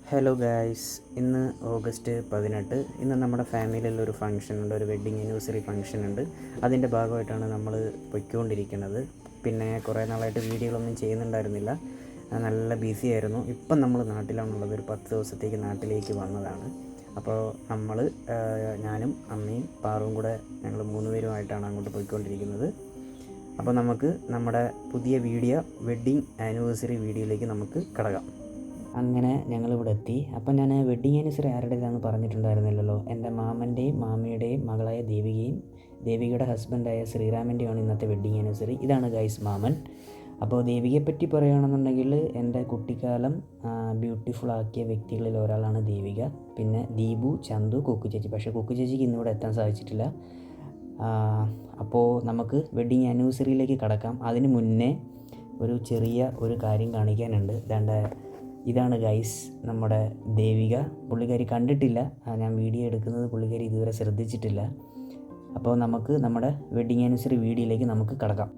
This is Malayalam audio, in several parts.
ഹലോ ഗായ്സ്, ഇന്ന് ഓഗസ്റ്റ് 18. ഇന്ന് നമ്മുടെ ഫാമിലിയിലൊരു ഫംഗ്ഷൻ ഉണ്ട്, ഒരു വെഡ്ഡിങ് ആനിവേഴ്സറി ഫംഗ്ഷൻ ഉണ്ട്. അതിൻ്റെ ഭാഗമായിട്ടാണ് നമ്മൾ പൊയ്ക്കൊണ്ടിരിക്കുന്നത്. പിന്നെ കുറേ നാളായിട്ട് വീഡിയോകളൊന്നും ചെയ്യുന്നുണ്ടായിരുന്നില്ല, നല്ല ബിസി ആയിരുന്നു. ഇപ്പം നമ്മൾ നാട്ടിലാണുള്ളത്, ഒരു 10 ദിവസത്തേക്ക് നാട്ടിലേക്ക് വന്നതാണ്. അപ്പോൾ ഞാനും അമ്മയും പാറും കൂടെ ഞങ്ങൾ 3 പേരുമായിട്ടാണ് അങ്ങോട്ട് പോയിക്കൊണ്ടിരിക്കുന്നത്. അപ്പോൾ നമുക്ക് നമ്മുടെ പുതിയ വെഡ്ഡിങ് ആനിവേഴ്സറി വീഡിയോയിലേക്ക് നമുക്ക് കടക്കാം. അങ്ങനെ ഞങ്ങളിവിടെ എത്തി. അപ്പം ഞാൻ വെഡ്ഡിങ് ആനിവേഴ്സറി ആരുടേതാണെന്ന് പറഞ്ഞിട്ടുണ്ടായിരുന്നില്ലല്ലോ. എൻ്റെ മാമൻ്റെയും മാമിയുടെയും മകളായ ദേവികയുടെ ഹസ്ബൻഡായ ശ്രീറാമിൻ്റെയാണ് ഇന്നത്തെ വെഡ്ഡിങ് ആനിവേഴ്സറി. ഇതാണ് ഗൈസ് മാമൻ. അപ്പോൾ ദേവികയെപ്പറ്റി പറയുകയാണെന്നുണ്ടെങ്കിൽ എൻ്റെ കുട്ടിക്കാലം ബ്യൂട്ടിഫുൾ ആക്കിയ വ്യക്തികളിൽ ഒരാളാണ് ദേവിക. പിന്നെ ദീപു, ചന്തു, കുക്കു ചേച്ചി. പക്ഷേ കുക്കു ചേച്ചിക്ക് ഇന്നിവിടെ എത്താൻ സാധിച്ചിട്ടില്ല. അപ്പോൾ നമുക്ക് വെഡ്ഡിങ് ആനിവേഴ്സറിയിലേക്ക് കടക്കാം. അതിന് മുന്നേ ഒരു കാര്യം കാണിക്കാനുണ്ട്. ഇതാണ് ഗൈസ് നമ്മുടെ ദേവിക. പുള്ളിക്കാരി കണ്ടിട്ടില്ല, ഞാൻ വീഡിയോ എടുക്കുന്നത് പുള്ളിക്കാരി ഇതുവരെ ശ്രദ്ധിച്ചിട്ടില്ല. അപ്പോൾ നമുക്ക് നമ്മുടെ വെഡ്ഡിങ് ആനിവേഴ്സറി വീഡിയോയിലേക്ക് നമുക്ക് കടക്കാം.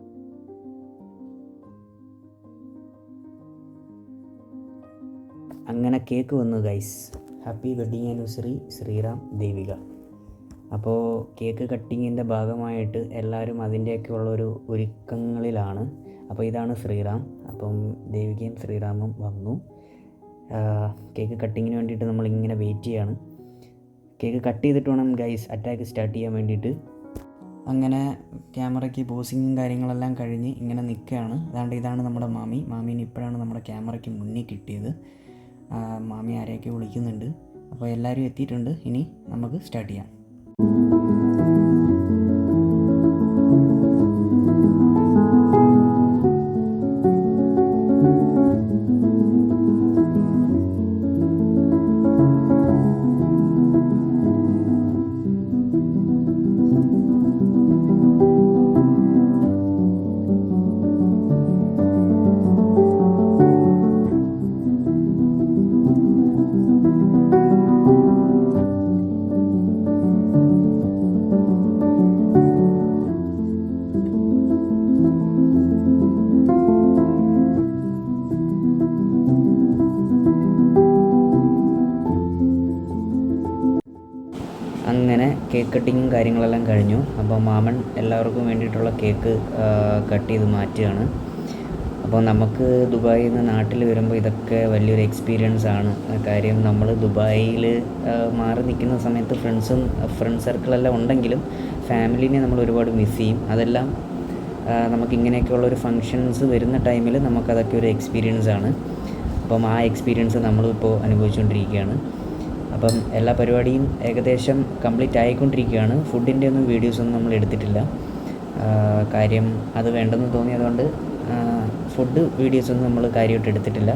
അങ്ങനെ കേക്ക് വന്നു guys. Happy wedding anniversary Sreeram, Devika. അപ്പോൾ കേക്ക് കട്ടിങ്ങിൻ്റെ ഭാഗമായിട്ട് എല്ലാവരും അതിൻ്റെയൊക്കെയുള്ളൊരു ഒരുക്കങ്ങളിലാണ്. അപ്പോൾ ഇതാണ് ശ്രീറാം. അപ്പം ദേവികയും ശ്രീറാമും വന്നു. കേക്ക് കട്ടിങ്ങിന് വേണ്ടിയിട്ട് നമ്മളിങ്ങനെ വെയിറ്റ് ചെയ്യാണ്. കേക്ക് കട്ട് ചെയ്തിട്ട് വേണം ഗൈസ് അറ്റാക്ക് സ്റ്റാർട്ട് ചെയ്യാൻ വേണ്ടിയിട്ട്. അങ്ങനെ ക്യാമറയ്ക്ക് പോസിങ്ങും കാര്യങ്ങളെല്ലാം കഴിഞ്ഞ് ഇങ്ങനെ നിൽക്കുകയാണ്. ഇതാണ് നമ്മുടെ മാമീനെ ഇപ്പോഴാണ് നമ്മുടെ ക്യാമറയ്ക്ക് മുന്നിൽ കിട്ടിയത്. മാമി ആരെയൊക്കെ വിളിക്കുന്നുണ്ട്. അപ്പോൾ എല്ലാവരും എത്തിയിട്ടുണ്ട്. ഇനി നമുക്ക് സ്റ്റാർട്ട് ചെയ്യാം. അങ്ങനെ കേക്ക് കട്ടിങ്ങും കാര്യങ്ങളെല്ലാം കഴിഞ്ഞു. അപ്പോൾ മാമൻ എല്ലാവർക്കും വേണ്ടിയിട്ടുള്ള കേക്ക് കട്ട് ചെയ്ത് മാറ്റുകയാണ്. അപ്പോൾ നമുക്ക് ദുബായിൽ നിന്ന് നാട്ടിൽ വരുമ്പോൾ ഇതൊക്കെ വലിയൊരു എക്സ്പീരിയൻസ് ആണ്. കാര്യം നമ്മൾ ദുബായിൽ മാറി നിൽക്കുന്ന സമയത്ത് ഫ്രണ്ട് സർക്കിളെല്ലാം ഉണ്ടെങ്കിലും ഫാമിലിനെ നമ്മൾ ഒരുപാട് മിസ് ചെയ്യും. അതെല്ലാം നമുക്കിങ്ങനെയൊക്കെയുള്ളൊരു ഫങ്ഷൻസ് വരുന്ന ടൈമിൽ നമുക്കതൊക്കെ ഒരു എക്സ്പീരിയൻസ് ആണ്. അപ്പം ആ എക്സ്പീരിയൻസ് നമ്മളിപ്പോൾ അനുഭവിച്ചുകൊണ്ടിരിക്കുകയാണ്. അപ്പം എല്ലാ പരിപാടിയും ഏകദേശം കംപ്ലീറ്റ് ആയിക്കൊണ്ടിരിക്കുകയാണ്. ഫുഡിൻ്റെ ഒന്നും വീഡിയോസൊന്നും നമ്മൾ എടുത്തിട്ടില്ല. കാര്യം അത് വേണ്ടെന്ന് തോന്നിയതുകൊണ്ട് ഫുഡ് വീഡിയോസൊന്നും നമ്മൾ കാര്യമായിട്ട് എടുത്തിട്ടില്ല.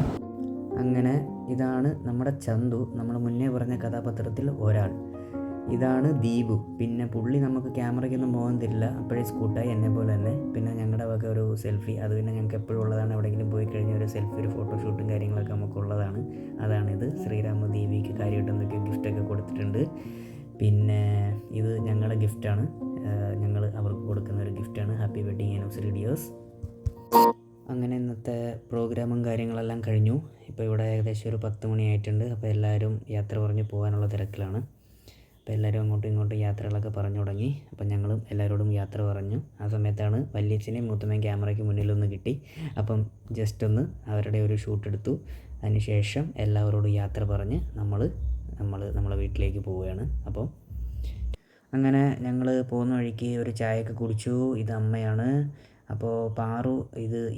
അങ്ങനെ ഇതാണ് നമ്മുടെ ചന്തു, നമ്മൾ മുന്നേ പറഞ്ഞ കഥാപാത്രത്തിൽ ഒരാൾ. ഇതാണ് ദീപു. പിന്നെ പുള്ളി നമുക്ക് ക്യാമറയ്ക്കൊന്നും പോകാൻ തരില്ല, അപ്പോഴേ സ്കൂട്ടായി എന്നെ പോലെ തന്നെ. പിന്നെ ഞങ്ങളുടെ വക ഒരു സെൽഫി, അത് പിന്നെ ഞങ്ങൾക്ക് എപ്പോഴും ഉള്ളതാണ്. എവിടെയെങ്കിലും പോയി കഴിഞ്ഞാൽ ഒരു സെൽഫി, ഒരു ഫോട്ടോഷൂട്ടും കാര്യങ്ങളൊക്കെ നമുക്കുള്ളതാണ്. അതാണിത്. ശ്രീരാമ ദേവിക്ക് കാര്യമായിട്ട് എന്തൊക്കെ ഗിഫ്റ്റൊക്കെ കൊടുത്തിട്ടുണ്ട്. പിന്നെ ഇത് ഞങ്ങളുടെ ഗിഫ്റ്റാണ്, ഞങ്ങൾ അവർക്ക് കൊടുക്കുന്ന ഒരു ഗിഫ്റ്റാണ്. Happy wedding anniversary dears. അങ്ങനെ ഇന്നത്തെ പ്രോഗ്രാമും കാര്യങ്ങളെല്ലാം കഴിഞ്ഞു. ഇപ്പോൾ ഇവിടെ ഏകദേശം ഒരു 10 മണിയായിട്ടുണ്ട്. അപ്പോൾ എല്ലാവരും യാത്ര പറഞ്ഞ് പോകാനുള്ള തിരക്കിലാണ്. അപ്പോൾ എല്ലാവരും അങ്ങോട്ടും ഇങ്ങോട്ടും യാത്രകളൊക്കെ പറഞ്ഞു തുടങ്ങി. അപ്പം ഞങ്ങളും എല്ലാവരോടും യാത്ര പറഞ്ഞു. ആ സമയത്താണ് വല്യച്ഛനെയും മൂത്തമ്മയും ക്യാമറയ്ക്ക് മുന്നിലൊന്ന് കിട്ടി. അപ്പം ജസ്റ്റ് ഒന്ന് അവരുടെ ഒരു ഷൂട്ട് എടുത്തു. അതിനുശേഷം എല്ലാവരോടും യാത്ര പറഞ്ഞ് നമ്മളെ വീട്ടിലേക്ക് പോവുകയാണ്. അപ്പോൾ അങ്ങനെ ഞങ്ങൾ പോകുന്ന വഴിക്ക് ഒരു ചായയൊക്കെ കുടിച്ചു. ഇത് അമ്മയാണ്. അപ്പോൾ പാറു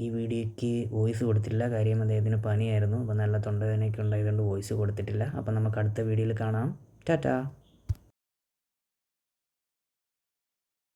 ഈ വീഡിയോയ്ക്ക് വോയിസ് കൊടുത്തില്ല, കാര്യം അദ്ദേഹത്തിന് പനിയായിരുന്നു. അപ്പോൾ നല്ല തൊണ്ടവേദനയൊക്കെ ഉണ്ടായതുകൊണ്ട് വോയിസ് കൊടുത്തിട്ടില്ല. അപ്പോൾ നമുക്ക് അടുത്ത വീഡിയോയിൽ കാണാം. ടാറ്റാ.